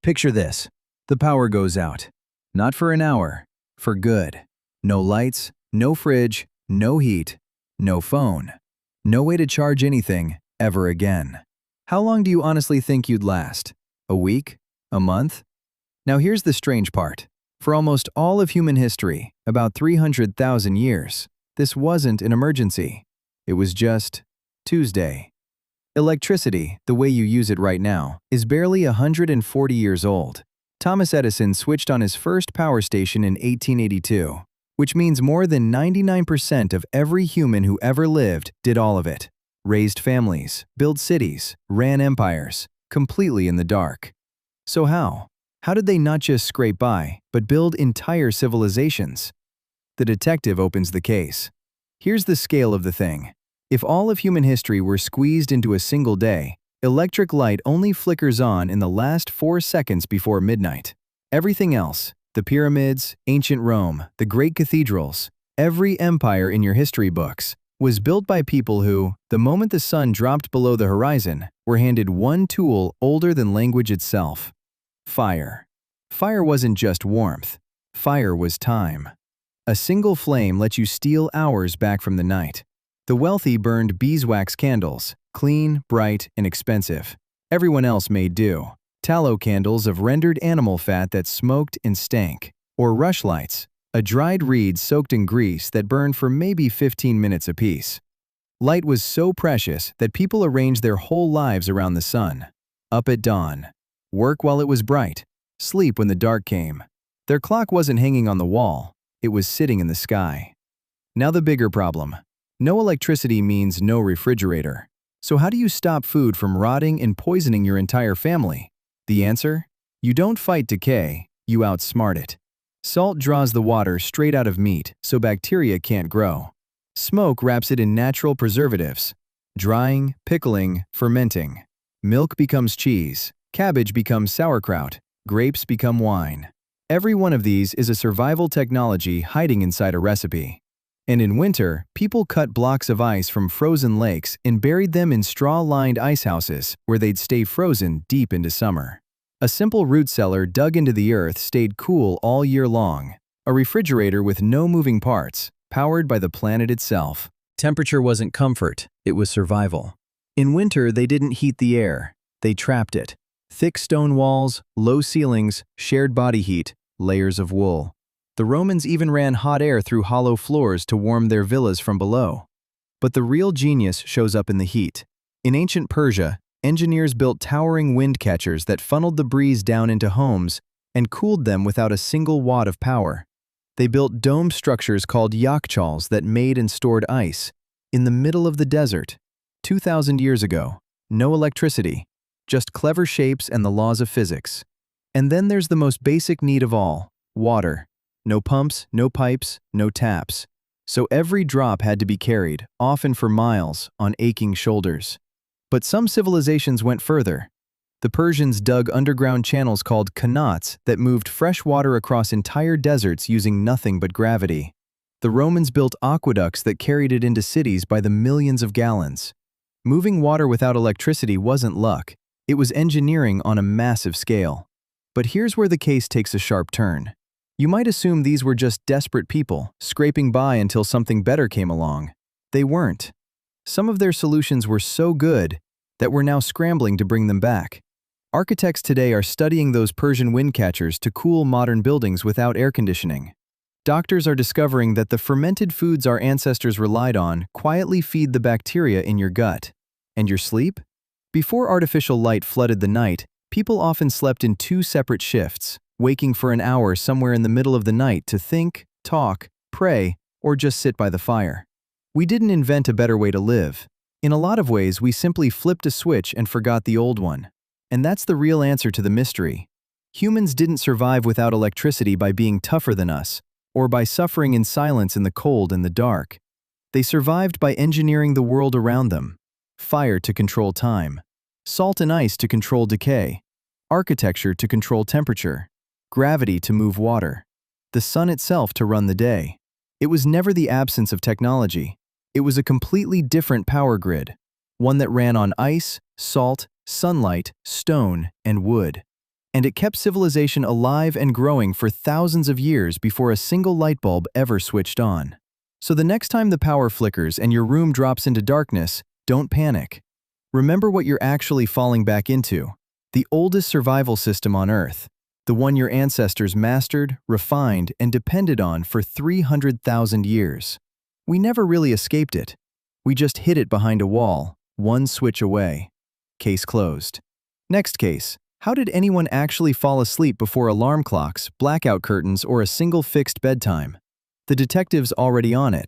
Picture this. The power goes out. Not for an hour, for good. No lights, no fridge, no heat, no phone. No way to charge anything ever again. How long do you honestly think you'd last? A week? A month? Now here's the strange part. For almost all of human history, about 300,000 years, this wasn't an emergency. It was just Tuesday. Electricity, the way you use it right now, is barely 140 years old. Thomas Edison switched on his first power station in 1882, which means more than 99% of every human who ever lived did all of it. Raised families, built cities, ran empires, completely in the dark. So how? How did they not just scrape by, but build entire civilizations? The detective opens the case. Here's the scale of the thing. If all of human history were squeezed into a single day, electric light only flickers on in the last 4 seconds before midnight. Everything else, the pyramids, ancient Rome, the great cathedrals, every empire in your history books, was built by people who, the moment the sun dropped below the horizon, were handed one tool older than language itself: fire. Fire wasn't just warmth. Fire was time. A single flame let you steal hours back from the night. The wealthy burned beeswax candles, clean, bright, and expensive. Everyone else made do. Tallow candles of rendered animal fat that smoked and stank. Or rushlights, a dried reed soaked in grease that burned for maybe 15 minutes apiece. Light was so precious that people arranged their whole lives around the sun. Up at dawn. Work while it was bright. Sleep when the dark came. Their clock wasn't hanging on the wall. It was sitting in the sky. Now the bigger problem. No electricity means no refrigerator. So how do you stop food from rotting and poisoning your entire family? The answer? You don't fight decay, you outsmart it. Salt draws the water straight out of meat, so bacteria can't grow. Smoke wraps it in natural preservatives. Drying, pickling, fermenting. Milk becomes cheese. Cabbage becomes sauerkraut. Grapes become wine. Every one of these is a survival technology hiding inside a recipe. And in winter, people cut blocks of ice from frozen lakes and buried them in straw-lined ice houses where they'd stay frozen deep into summer. A simple root cellar dug into the earth stayed cool all year long. A refrigerator with no moving parts, powered by the planet itself. Temperature wasn't comfort, it was survival. In winter, they didn't heat the air, they trapped it. Thick stone walls, low ceilings, shared body heat, layers of wool. The Romans even ran hot air through hollow floors to warm their villas from below. But the real genius shows up in the heat. In ancient Persia, engineers built towering wind catchers that funneled the breeze down into homes and cooled them without a single watt of power. They built domed structures called yakhchals that made and stored ice in the middle of the desert. 2,000 years ago, no electricity, just clever shapes and the laws of physics. And then there's the most basic need of all, water. No pumps, no pipes, no taps. So every drop had to be carried, often for miles, on aching shoulders. But some civilizations went further. The Persians dug underground channels called qanats that moved fresh water across entire deserts using nothing but gravity. The Romans built aqueducts that carried it into cities by the millions of gallons. Moving water without electricity wasn't luck. It was engineering on a massive scale. But here's where the case takes a sharp turn. You might assume these were just desperate people, scraping by until something better came along. They weren't. Some of their solutions were so good that we're now scrambling to bring them back. Architects today are studying those Persian wind catchers to cool modern buildings without air conditioning. Doctors are discovering that the fermented foods our ancestors relied on quietly feed the bacteria in your gut. And your sleep? Before artificial light flooded the night, people often slept in 2 separate shifts, waking for an hour somewhere in the middle of the night to think, talk, pray, or just sit by the fire. We didn't invent a better way to live. In a lot of ways, we simply flipped a switch and forgot the old one. And that's the real answer to the mystery. Humans didn't survive without electricity by being tougher than us, or by suffering in silence in the cold and the dark. They survived by engineering the world around them. Fire to control time. Salt and ice to control decay. Architecture to control temperature. Gravity to move water. The sun itself to run the day. It was never the absence of technology. It was a completely different power grid, one that ran on ice, salt, sunlight, stone, and wood. And it kept civilization alive and growing for thousands of years before a single light bulb ever switched on. So the next time the power flickers and your room drops into darkness, don't panic. Remember what you're actually falling back into: the oldest survival system on Earth, the one your ancestors mastered, refined, and depended on for 300,000 years. We never really escaped it. We just hid it behind a wall, one switch away. Case closed. Next case. How did anyone actually fall asleep before alarm clocks, blackout curtains, or a single fixed bedtime? The detective's already on it.